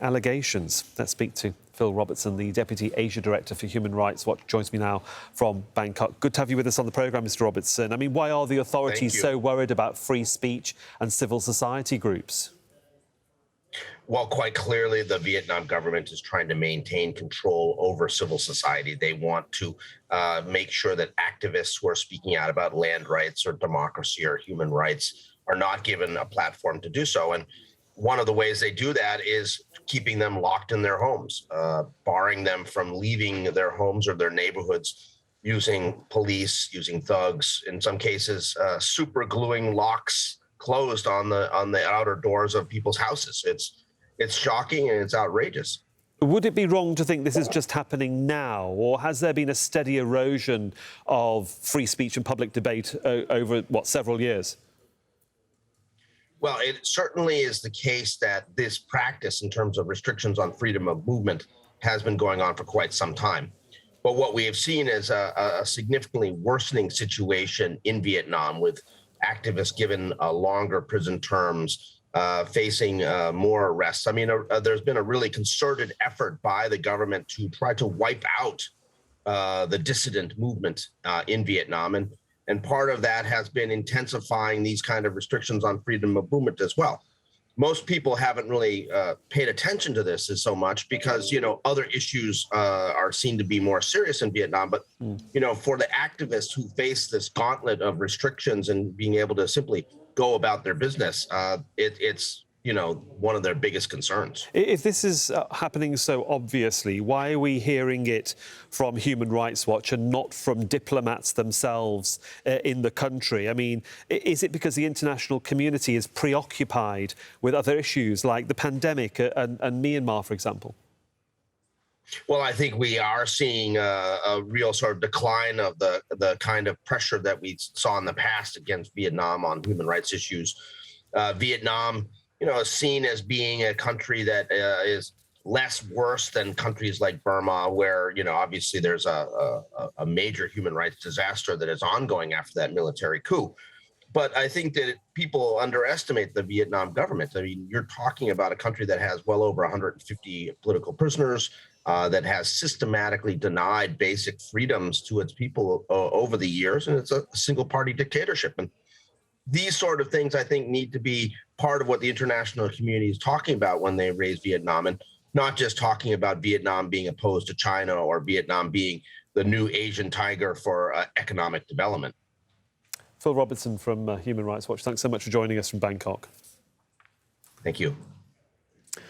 Allegations. Let's speak to Phil Robertson, the Deputy Asia Director for Human Rights Watch, joins me now from Bangkok. Good to have you with us on the programme, Mr Robertson. I mean, why are the authorities so worried about free speech and civil society groups? Well, quite clearly, the Vietnam government is trying to maintain control over civil society. They want to make sure that activists who are speaking out about land rights or democracy or human rights are not given a platform to do so. And one of the ways they do that is keeping them locked in their homes, barring them from leaving their homes or their neighborhoods, using police, using thugs, in some cases, super gluing locks closed on the outer doors of people's houses. It's shocking and it's outrageous. Would it be wrong to think this is just happening now, or has there been a steady erosion of free speech and public debate over, several years? Well, it certainly is the case that this practice in terms of restrictions on freedom of movement has been going on for quite some time. But what we have seen is a significantly worsening situation in Vietnam, with activists given longer prison terms, facing more arrests. I mean, there's been a really concerted effort by the government to try to wipe out the dissident movement in Vietnam. And part of that has been intensifying these kind of restrictions on freedom of movement as well. Most people haven't really paid attention to this so much because, other issues are seen to be more serious in Vietnam. But, for the activists who face this gauntlet of restrictions and being able to simply go about their business, it's one of their biggest concerns. If this is happening so obviously, why are we hearing it from Human Rights Watch and not from diplomats themselves in the country? I mean, is it because the international community is preoccupied with other issues like the pandemic and Myanmar, for example? Well, I think we are seeing a real sort of decline of the kind of pressure that we saw in the past against Vietnam on human rights issues. Vietnam, is seen as being a country that is less worse than countries like Burma, where, obviously there's a major human rights disaster that is ongoing after that military coup. But I think that people underestimate the Vietnam government. I mean, you're talking about a country that has well over 150 political prisoners, that has systematically denied basic freedoms to its people over the years, and it's a single-party dictatorship. And these sort of things, I think, need to be part of what the international community is talking about when they raise Vietnam, and not just talking about Vietnam being opposed to China or Vietnam being the new Asian tiger for economic development. Phil Robertson from Human Rights Watch, thanks so much for joining us from Bangkok. Thank you.